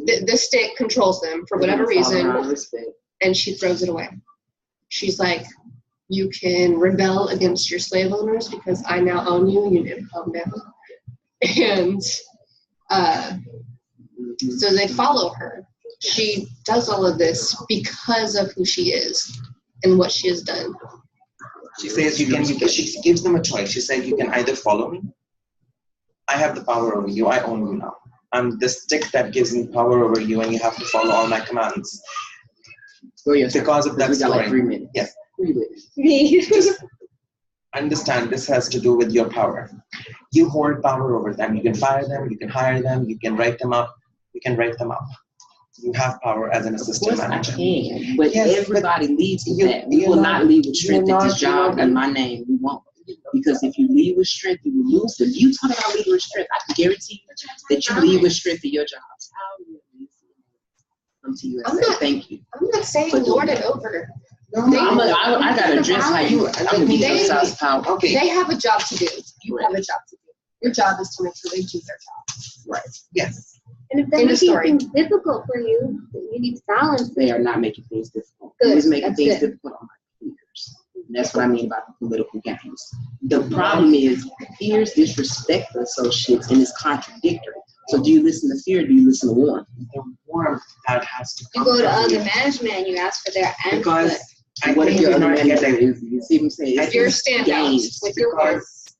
the stick controls them for whatever reason, and she throws it away. She's like, you can rebel against your slave owners because I now own you. You need to calm down. And so they follow her. She does all of this because of who she is and what she has done. She says she gives them a choice. She said, "You can either follow me. I have the power over you. I own you now. I'm the stick that gives me power over you, and you have to follow all my commands." Because of that we got like story. 3 minutes. Yes. 3 minutes. Just understand this has to do with your power. You hold power over them. You can fire them. You can hire them. You can write them up. You can write them up. You have power as an Of assistant course I manager. can, but Yes, everybody leads with you- that. We you're will not- not lead with strength you're at this not- job you're in not- my name. We won't. Because if you lead with strength, you will lose them. You talk about leading with strength. I can guarantee you that you lead with strength in your jobs. How will you come to you and I'm say not- thank you? I'm not saying But lord it over. I gotta address how you. I'm gonna be They- exercise power. Okay. They have a job to do. You have a job to do. Your job is to make sure they do their job. Right. Yes. And if they're End of making story. things difficult for you, then you need to balance They it. are not making things difficult. Good, Who's making that's things good. difficult on my peers? And that's what I mean by the political games. The problem is peers disrespect the associates and it's contradictory. So do you listen to fear or do you listen to warmth? The warmth that has to You come go to from other you. management and you ask for their input. Because I What if think your you're other not manager getting is, you see what I'm saying? If It's you're these standout games. with your work, because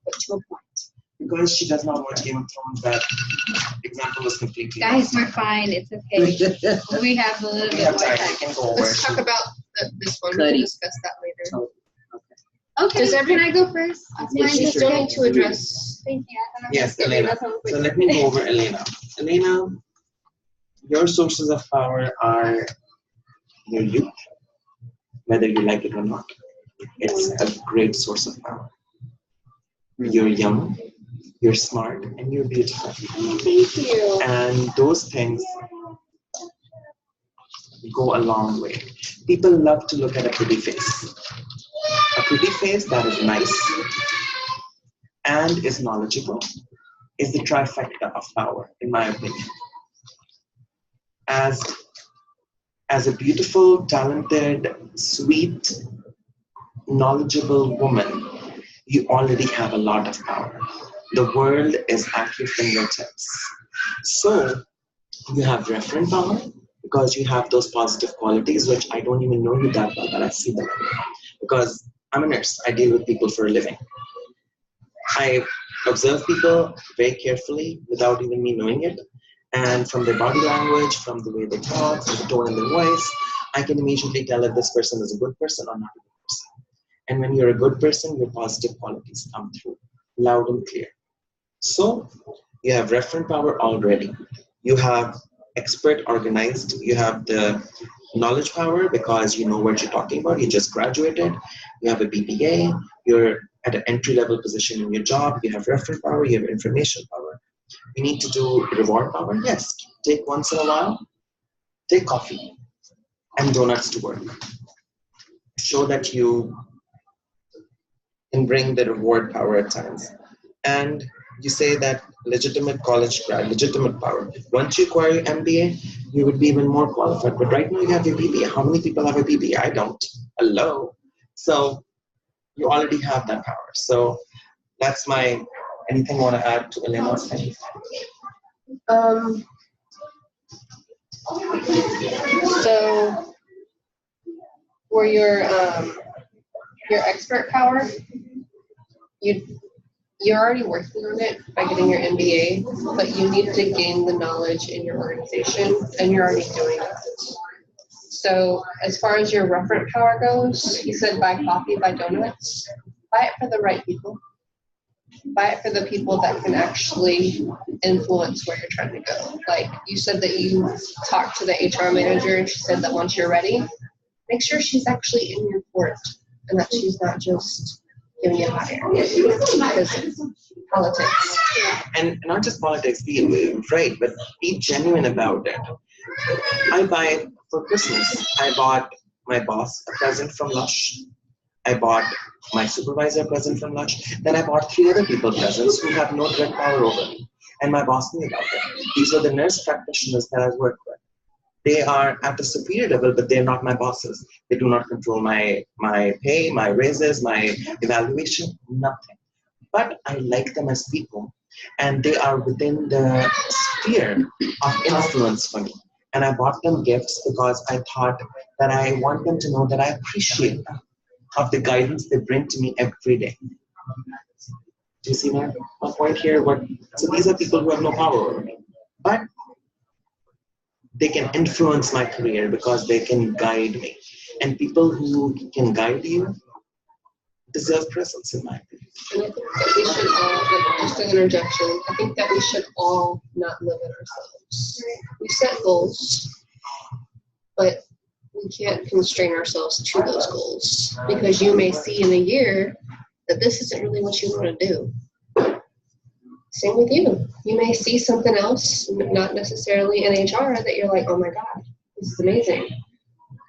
but to a point. Because she does not watch Game of Thrones, that example was completely Guys, lost. we're fine. It's okay. We have a little We bit have more time. time. We can go over. Let's talk about this one. We Cuddy. can discuss that later. Okay, Does can I go first? Yes, You you still should. need to address. Thank you. I thought I was Yes, getting Elena. enough of it. So let me go over Elena. Elena, your sources of power are your youth, whether you like it or not. It's a great source of power. You're young, you're smart, and you're beautiful. Thank you. And those things go a long way. People love to look at a pretty face. A pretty face that is nice and is knowledgeable is the trifecta of power, in my opinion. As a beautiful, talented, sweet, knowledgeable woman, you already have a lot of power. The world is at your fingertips. So you have referent power because you have those positive qualities, which I don't even know you that well, but I see them. Because I'm a nurse, I deal with people for a living. I observe people very carefully without even me knowing it. And from their body language, from the way they talk, from the tone in their voice, I can immediately tell if this person is a good person or not a good person. And when you're a good person, your positive qualities come through loud and clear. So you have referent power already. You have expert organized. You have the knowledge power because you know what you're talking about. You just graduated. You have a BPA. You're at an entry-level position in your job. You have referent power. You have information power. You need to do reward power. Yes, take once in a while. Take coffee and donuts to work. Show that you can bring the reward power at times. And you say that legitimate college grad, legitimate power. Once you acquire your MBA, you would be even more qualified. But right now you have your BBA. How many people have a BBA? I don't. Hello. So you already have that power. So that's my, anything you want to add to Elena's thing? So for your expert power, you're already working on it by getting your MBA, but you need to gain the knowledge in your organization, and you're already doing it. So as far as your referent power goes, you said buy coffee, buy donuts. Buy it for the right people. Buy it for the people that can actually influence where you're trying to go. Like you said that you talked to the HR manager and she said that once you're ready, make sure she's actually in your court and that she's not just giving you a hot air because politics. And not just politics, be right, but be genuine about it. For Christmas, I bought my boss a present from Lush. I bought my supervisor a present from Lush. Then I bought 3 other people presents who have no direct power over me. And my boss knew about it. These are the nurse practitioners that I work with. They are at a superior level, but they're not my bosses. They do not control my pay, my raises, my evaluation, nothing. But I like them as people, and they are within the sphere of influence for me. And I bought them gifts because I thought that I want them to know that I appreciate them, of the guidance they bring to me every day. Do you see my point here? So these are people who have no power over me, but they can influence my career because they can guide me. And people who can guide you deserve presence, in my opinion. And I think that we should all, just an interjection, I think that we should all not limit ourselves. We set goals, but we can't constrain ourselves to those goals because you may see in a year that this isn't really what you want to do. Same with you. You may see something else, not necessarily in HR, that you're like, oh my God, this is amazing.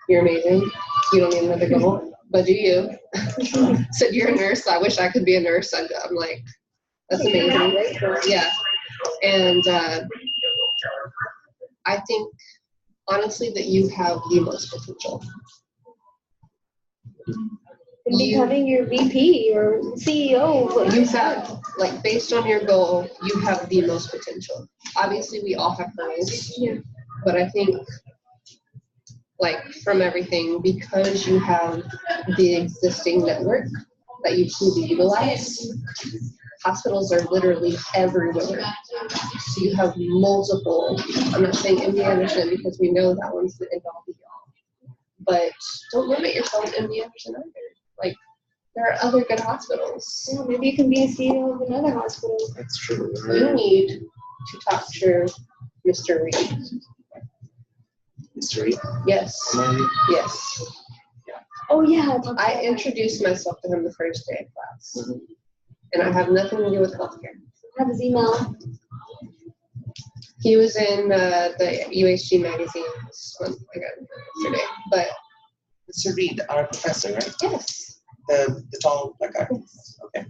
You're amazing. You don't need another goal, but do you? Said you're a nurse. I wish I could be a nurse. I'm like, that's amazing. Yeah. And I think, honestly, that you have the most potential. Becoming your VP or CEO. You have, like, based on your goal, you have the most potential. Obviously, we all have goals. Yeah. But I think, like, from everything, because you have the existing network that you truly utilize, hospitals are literally everywhere. So you have multiple, I'm not saying MD Anderson because we know that one's the end all be all. But don't limit yourself to MD Anderson either. Like, there are other good hospitals. Yeah, maybe you can be a CEO of another hospital. That's true. You need to talk to Mr. Reed. Mr. Reed? Yes, Am yes. Oh yeah. I introduced myself to him the first day of class. And I have nothing to do with healthcare. I have his email. He was in the UHG magazine this month, I got it yesterday. But Mr. Reed, our professor, right? yes, The tall black guy. Okay.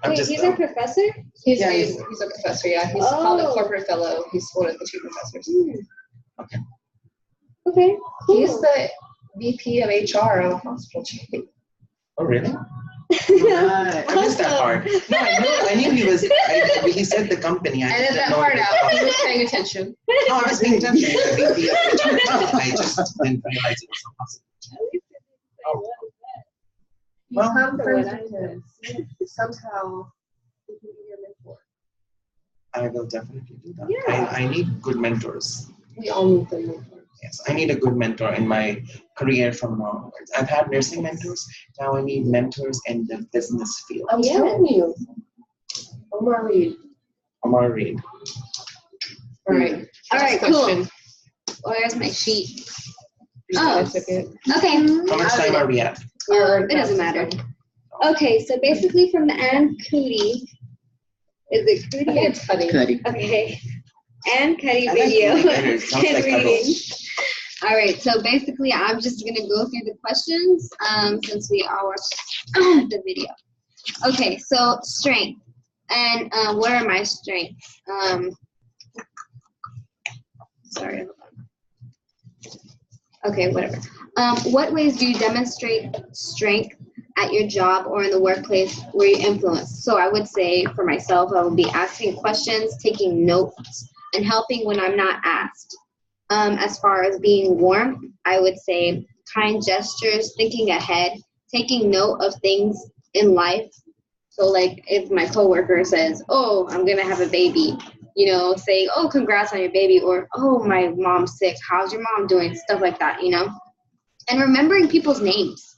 I'm Wait, just he's a professor? he's Yeah, he's a professor. Yeah, he's called a Oh. corporate fellow. He's one of the two professors. okay. Okay, cool. He's the VP of HR of a hospital chain. Oh really? I missed that part. No, I knew he was. He said the company. I And just then that didn't know part it was out. He the was paying attention. No, I was paying attention. The VP of HR. I just didn't realize it was a hospital. Oh. You Well, come for friends what I with him. Somehow he can be your mentor. I will definitely do that. Yeah. I need good mentors. We all need them mentors. Yes, I need a good mentor in my career from now onwards. I've had nursing mentors. Now I need mentors in the business field. I'm Yeah. telling you. Omar Reed. Amar Reed. All right. All right, Next cool. question. Where's my sheet? I Oh. took it. Okay. How much time are we at? It doesn't matter. Okay, so basically from the Ann Cudi, is it I think Cudi? it's funny. Cuddy. Okay. Ann Cudi I like video Cudi better. It sounds and like reading. All right, so basically I'm just gonna go through the questions since we all watched the video. Okay, so strength. And what are my strengths? Sorry. Hold on. Okay, whatever. What ways do you demonstrate strength at your job or in the workplace where you influence? So I would say for myself, I would be asking questions, taking notes, and helping when I'm not asked. As far as being warm, I would say kind gestures, thinking ahead, taking note of things in life. So like if my coworker says, oh, I'm going to have a baby, you know, saying, oh, congrats on your baby, or, oh, my mom's sick. How's your mom doing? Stuff like that, you know. And remembering people's names.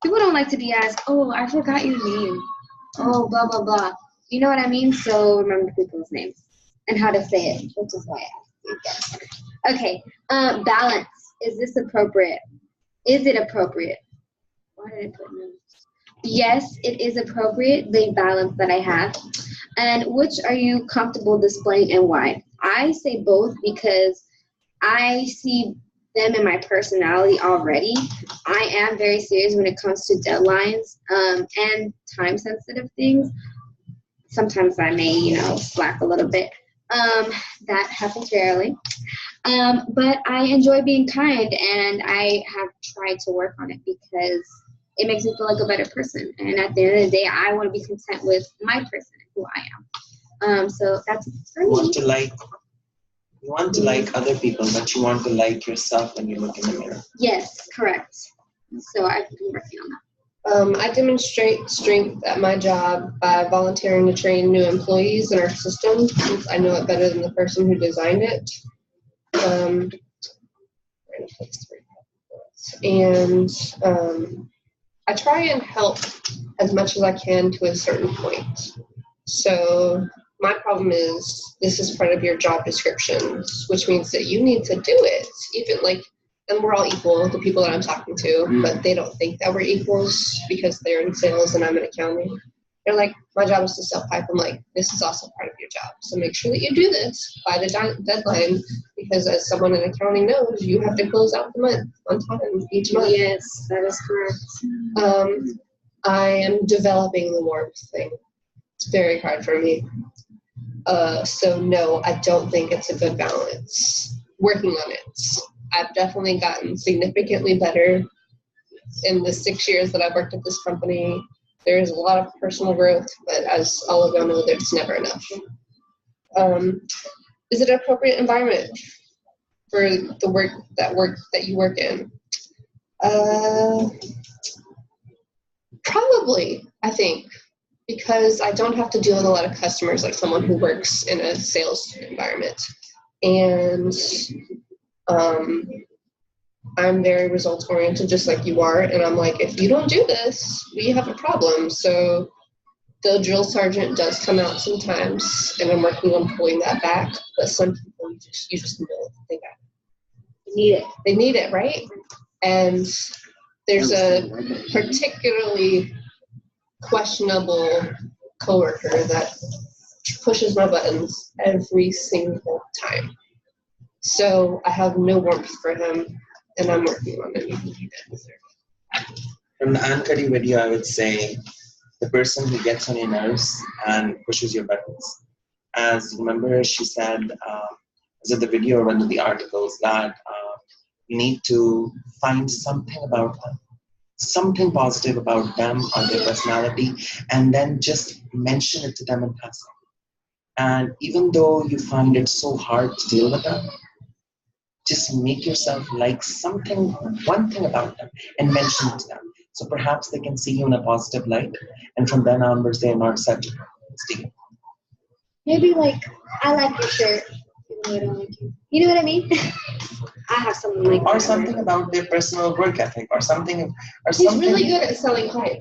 People don't like to be asked, oh, I forgot your name. Oh, blah, blah, blah. You know what I mean? So remember people's names and how to say it, which is why I asked you. Okay, balance. Is this appropriate? Is it appropriate? Why did I put no? Yes, it is appropriate, the balance that I have. And which are you comfortable displaying and why? I say both because I see them in my personality already. I am very serious when it comes to deadlines and time-sensitive things. Sometimes I may, you know, slack a little bit. That happens rarely. But I enjoy being kind, and I have tried to work on it because it makes me feel like a better person. And at the end of the day, I want to be content with my person, who I am. So that's for You me. want to like other people, but you want to like yourself when you look in the mirror. Yes, correct. So I've been working on that. I demonstrate strength at my job by volunteering to train new employees in our system, since I know it better than the person who designed it. And I try and help as much as I can to a certain point. So my problem is this is part of your job descriptions, which means that you need to do it. Even like, and we're all equal, the people that I'm talking to, but they don't think that we're equals because they're in sales and I'm in accounting. They're like, my job is to sell pipe. I'm like, this is also part of your job. So make sure that you do this by the deadline, because as someone in accounting knows, you have to close out the month on time each month. Yes, that is correct. I am developing the warmth thing. It's very hard for me. So no, I don't think it's a good balance. Working on it. I've definitely gotten significantly better in the 6 years that I've worked at this company. There's a lot of personal growth, but as all of y'all know, there's never enough. Is it an appropriate environment for the work that you work in? Probably, I think, because I don't have to deal with a lot of customers like someone who works in a sales environment. And I'm very results oriented, just like you are. And I'm like, if you don't do this, we have a problem. So the drill sergeant does come out sometimes, and I'm working on pulling that back. But some people, you just know they Need it. they need it, right? And there's a particularly questionable coworker that pushes my buttons every single time. So I have no warmth for him, and I'm working on it. From the Ann Curry video, I would say the person who gets on your nerves and pushes your buttons. As remember, she said, was it the video or one of the articles, that you need to find something about them, something positive about them or their personality, and then just mention it to them in passing. And even though you find it so hard to deal with them, just make yourself like something, one thing about them, and mention it to them. So perhaps they can see you in a positive light, and from then onwards, they are not such a steal. Maybe like, I like your shirt, even though I don't like you. You know what I mean? I have something like Or that. something about their personal work ethic, or something, or He's something. really good at selling hype.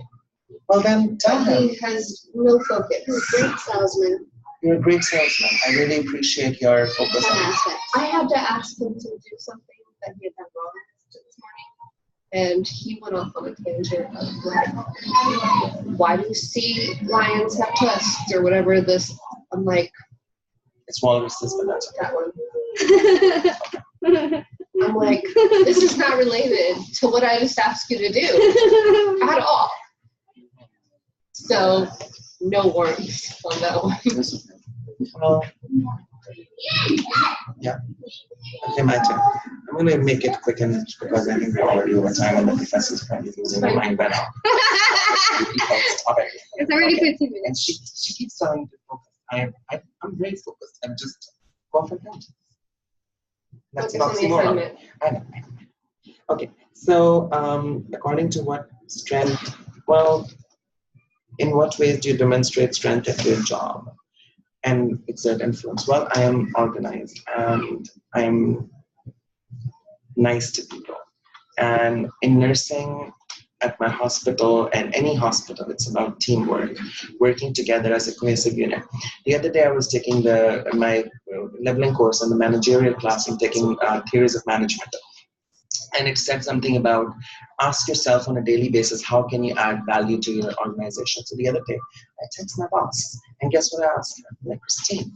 Well, then tell But him. he has no focus. He's a great salesman. You're a great salesman. I really appreciate your focus Some on it. aspects. I had to ask him to do something that he had done wrong this morning, and he went off on a tangent of like, why do you see lions have tusks or whatever this? I'm like, It's walruses, but that's okay. that one. I'm like, this is not related to what I just asked you to do at all. So, no warmth on that one. Well, yeah. Okay, my turn. I'm going to make it quick and because I think we're already over time and the professor's probably losing her mind by now. Stop it. It's already Okay. 15 And minutes. she keeps telling me to focus. I'm very focused. I'm just go for that. That's Focus not on the moron. assignment. I know. Okay, so according to what strength, well, in what ways do you demonstrate strength at your job and exert influence? Well, I am organized and I am nice to people. And in nursing at my hospital and any hospital, it's about teamwork, working together as a cohesive unit. The other day I was taking my leveling course in the managerial class and taking theories of management. And it said something about ask yourself on a daily basis, how can you add value to your organization? So the other day, I texted my boss, and guess what I asked her? I'm like, Christine,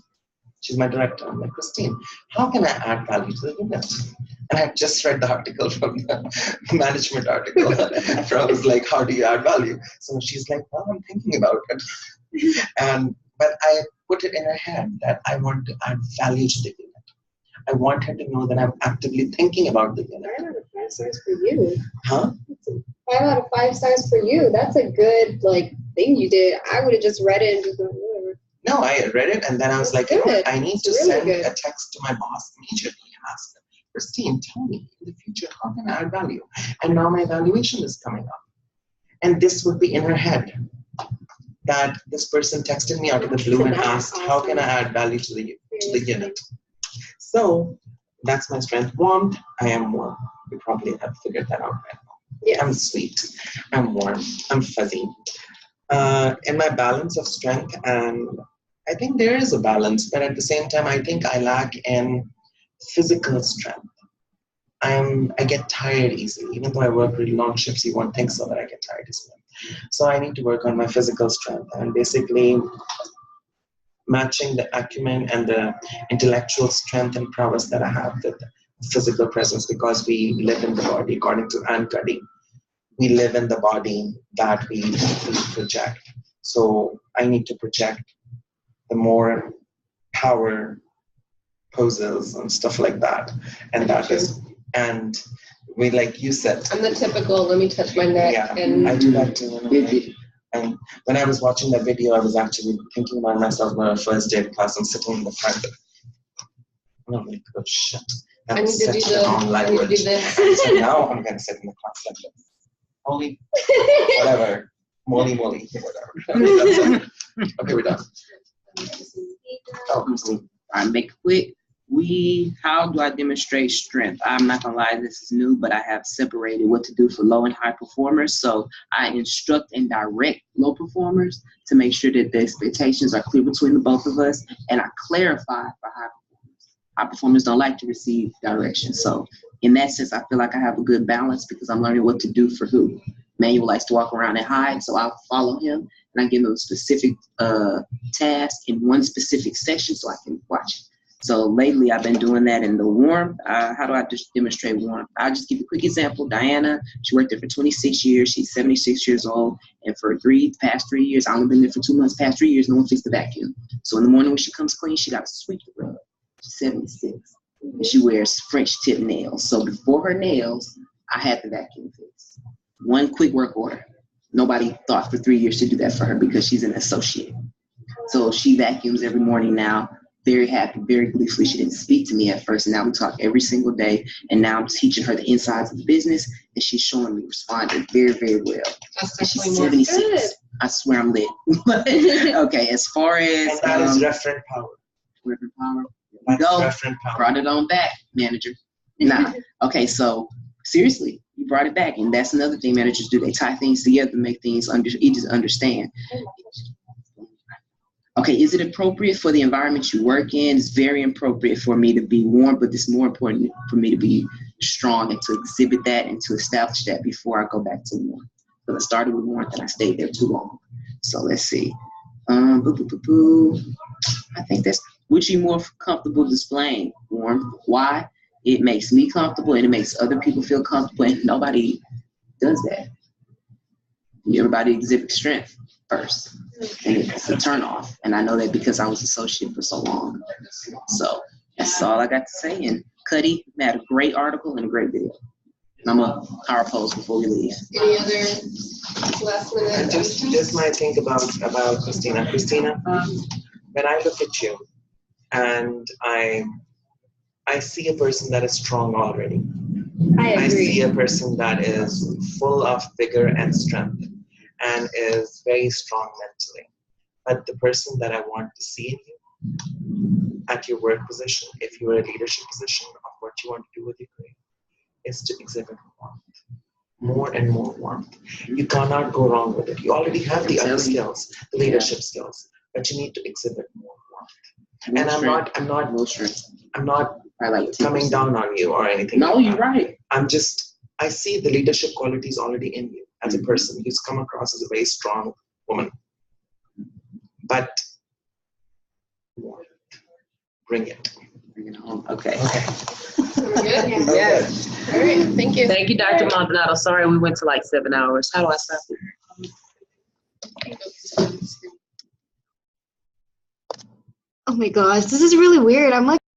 she's my director. I'm like, Christine, how can I add value to the unit? And I just read the article from the management article. I was like, how do you add value? So she's like, well, I'm thinking about it. But I put it in her head that I want to add value to the unit. I want her to know that I'm actively thinking about the unit. 5 out of 5 stars for you. Huh? 5 out of 5 stars for you. That's a good thing you did. I would have just read it and just went, whatever. No, I read it and then I was like, you know what? I need to It's really send good. a text to my boss immediately and ask them, Christine, tell me in the future, how can I add value? And now my evaluation is coming up. And this would be in her head that this person texted me out of the blue and asked, how can I add value to the unit? So that's my strength. Warmth, I am warm. You probably have figured that out right now. Yeah. I'm sweet. I'm warm. I'm fuzzy. In my balance of strength, and I think there is a balance, but at the same time, I think I lack in physical strength. I get tired easily. Even though I work really long shifts, you won't think so that I get tired easily. So I need to work on my physical strength and basically matching the acumen and the intellectual strength and prowess that I have with physical presence, because we live in the body, according to Ann Curry. We live in the body that we project. So I need to project the more power poses and stuff like that. And that is, and we, like you said. I'm the typical, let me touch my neck. Yeah, And I do that too. And when I was watching that video, I was actually thinking about myself on a first day of class. I'm sitting in the front. And I'm like, oh shit. I need to do I need to do this. So now I'm going to sit in the class like this. Only whatever. Moly, whatever. That's it. Okay, we're done. Oh, All right, make it quick. How do I demonstrate strength? I'm not gonna lie, this is new, but I have separated what to do for low and high performers. So I instruct and direct low performers to make sure that the expectations are clear between the both of us, and I clarify for high performers. High performers don't like to receive direction. So in that sense, I feel like I have a good balance because I'm learning what to do for who. Manuel likes to walk around and hide, so I'll follow him and I give him a specific task in one specific section so I can watch it. So lately I've been doing that in the warmth. How do I just demonstrate warmth? I'll just give you a quick example. Diana, she worked there for 26 years. She's 76 years old. And for past 3 years, I've only been there for 2 months. Past 3 years, no one fixed the vacuum. So in the morning when she comes clean, she got to sweep the rug. She's 76. And she wears French tip nails. So before her nails, I had the vacuum fixed. One quick work order. Nobody thought for 3 years to do that for her because she's an associate. So she vacuums every morning now. Very happy, very gleefully. She didn't speak to me at first, and now we talk every single day. And now I'm teaching her the insides of the business, and she's showing me responding very, very well. That's And she's definitely more 76. Good. I swear I'm lit. Okay, as far as and that is referent power. Reverend Power, That's go. referent power. Brought it on back, manager. Nah. Okay, so seriously, you brought it back, and that's another thing managers do. They tie things together to make things easy to understand. Okay, is it appropriate for the environment you work in? It's very appropriate for me to be warm, but it's more important for me to be strong and to exhibit that and to establish that before I go back to warm. But I started with warmth and I stayed there too long. So let's see. I think that's, which you more comfortable displaying? Warmth. Why? It makes me comfortable and it makes other people feel comfortable, and nobody does that. Everybody exhibits strength first. And it's a turn off. And I know that because I was associate for so long. So that's all I got to say. And Cuddy had a great article and a great video. And I'm a power pose before we leave. Any other last minute? And just my think about Christina. Christina, when I look at you and I see a person that is strong already. I see agree. a person that is full of vigor and strength and is very strong mentally. But the person that I want to see in you at your work position, if you are a leadership position of what you want to do with your career, is to exhibit warmth. More and more warmth. You cannot go wrong with it. You already have the other skills, the leadership skills, but you need to exhibit more warmth. And I'm not I like coming down on you or anything. No, like you're that. right. I see the leadership qualities already in you as a person who's come across as a very strong woman. But bring it. Bring it home. Okay. We're good? Yes. All right, thank you. Thank you, Dr. Maldonado. Sorry we went to like 7 hours. How do I stop it? Oh my gosh, this is really weird. I'm like